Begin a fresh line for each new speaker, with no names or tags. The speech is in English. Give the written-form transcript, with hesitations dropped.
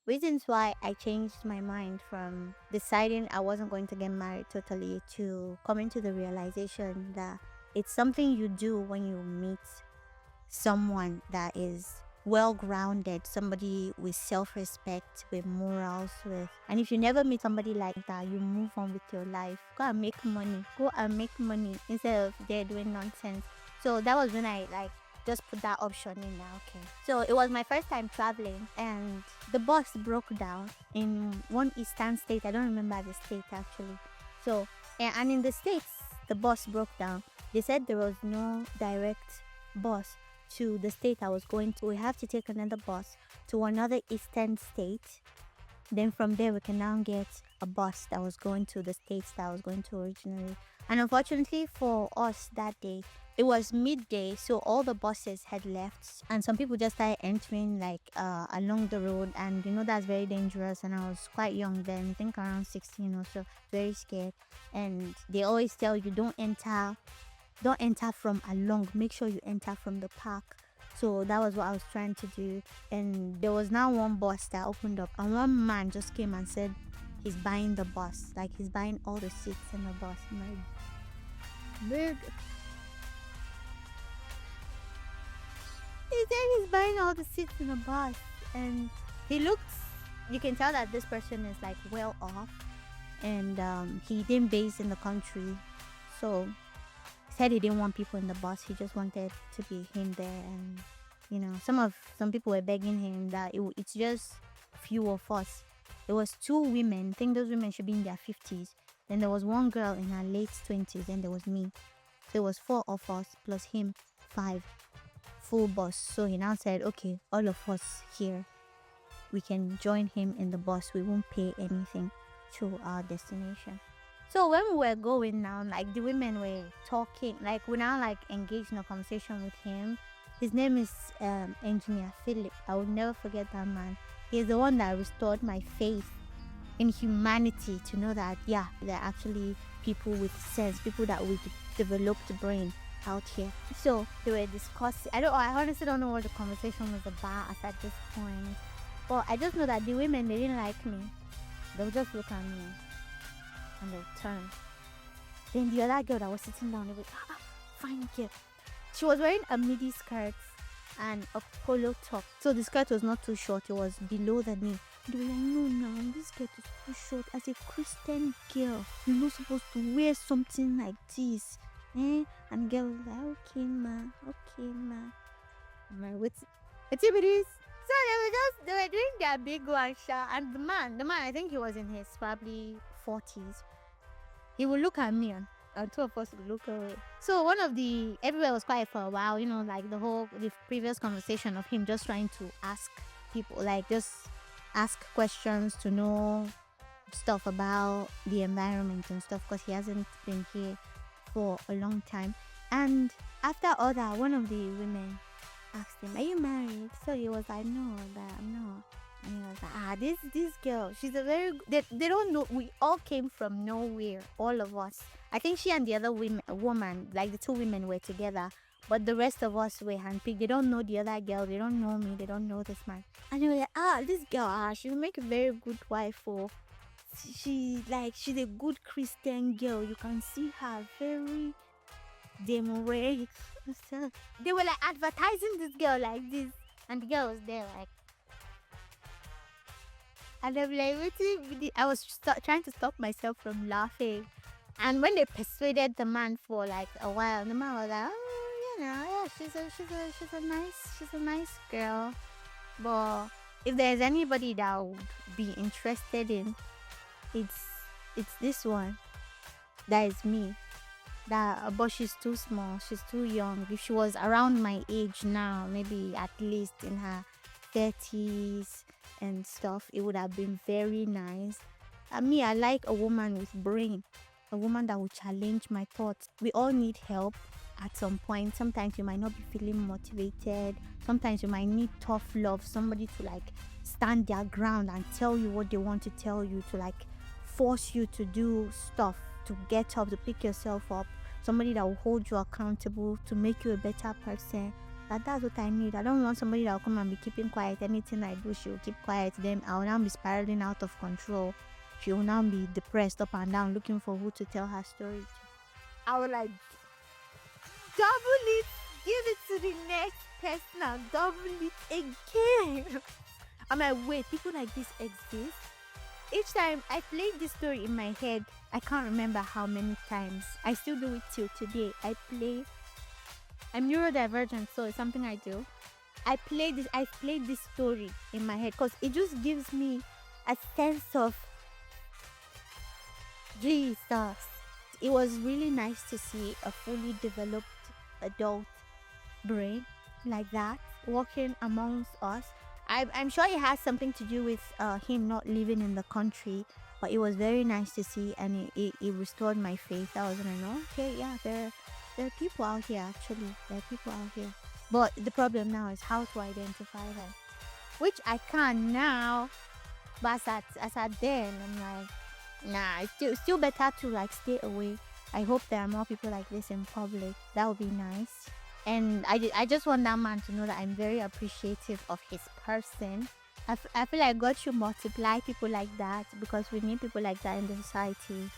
reasons why I changed my mind from deciding I wasn't going to get married totally to coming to the realization that it's something you do when you meet someone that is well grounded, somebody with self respect, with morals, with and if you never meet somebody like that, you move on with your life. Go and make money. Go and make money instead of there doing nonsense. So that was when I like just put that option in now. Okay. So it was my first time traveling and the bus broke down in one eastern state. I don't remember the state actually. So and in the states the bus broke down. They said there was no direct bus to the state I was going to. We have to take another bus to another eastern state. Then from there, we can now get a bus that was going to the states that I was going to originally. And unfortunately for us that day, it was midday, so all the buses had left, and some people just started entering like along the road, and that's very dangerous. And I was quite young then, I think around 16 or so, very scared. And they always tell you don't enter from along, make sure you enter from the park. So that was what I was trying to do. And there was now one bus that opened up, and one man just came and said he's buying the bus, like he's buying all the seats in the bus. My big, he said he's buying all the seats in the bus, and he looks. You can tell that this person is like well off, and he didn't base in the country, so said he didn't want people in the bus. He just wanted to be him there, and some people were begging him that it's just few of us. There was two women. I think those women should be in their 50s. Then there was one girl in her late 20s. Then there was me. There was four of us plus him, five, full bus. So he now said, okay, all of us here, we can join him in the bus. We won't pay anything to our destination. So when we were going now, like the women were talking, like we now like engaged in a conversation with him. His name is Engineer Philip. I will never forget that man. He's the one that restored my faith in humanity, to know that there are actually people with sense, people that with developed brain out here. So they were discussing. I honestly don't know what the conversation was about at this point. But I just know that the women, they didn't like me. They would just look at me and they'll turn. Then the other girl that was sitting down, they were like, fine girl. She was wearing a midi skirt and a polo top. So the skirt was not too short, it was below the knee. They were like, no, this skirt is too short. As a Christian girl, you're not supposed to wear something like this. And the girl was like, okay, ma. I'm like, what's it is? So they were doing their big one shot, and the man, I think he was in his probably 40s. He would look at me and two of us would look away. So everywhere was quiet for a while, like the previous conversation of him just trying to ask people, like just ask questions to know stuff about the environment and stuff, because he hasn't been here for a long time. And after all that, one of the women asked him, are you married? So he was like, no, that I'm not. And he was like, this girl, she's a very good, they don't know, we all came from nowhere, all of us. I think she and the other woman, like the two women were together, but the rest of us were handpicked. They don't know the other girl, they don't know me, they don't know this man. And they were like, this girl, she'll make a very good wife for, she's a good Christian girl. You can see her very demorate. So they were like advertising this girl like this, and the girl was there like, and I'm like, I was trying to stop myself from laughing. And when they persuaded the man for like a while, the man was like, oh, yeah, she's a nice girl. But if there's anybody that would be interested in, it's this one. That is me. But she's too small. She's too young. If she was around my age now, maybe at least in her 30s and stuff, it would have been very nice. I like a woman with brain, a woman that will challenge my thoughts. We all need help at some point. Sometimes you might not be feeling motivated. Sometimes you might need tough love, somebody to like stand their ground and tell you what they want to tell you, to like force you to do stuff, to get up, to pick yourself up. Somebody that will hold you accountable, to make you a better person. That's what I need. I don't want somebody that will come and be keeping quiet. Anything I do, she will keep quiet. Then I will now be spiraling out of control. She will now be depressed up and down, looking for who to tell her story to. I will like double it, give it to the next person and double it again. I'm like, wait, people like this exist? Each time I played this story in my head, I can't remember how many times. I still do it till today. I'm neurodivergent, so it's something I do. I played this story in my head because it just gives me a sense of Jesus. It was really nice to see a fully developed adult brain like that walking amongst us. I'm sure it has something to do with him not living in the country, but it was very nice to see, and it restored my faith. I was like, oh, okay, yeah, there are people out here actually. There are people out here. But the problem now is how to identify them, which I can now. But as at then, I'm like, nah, it's still better to like stay away. I hope there are more people like this in public. That would be nice. And I just want that man to know that I'm very appreciative of his person. I feel like God should multiply people like that because we need people like that in the society.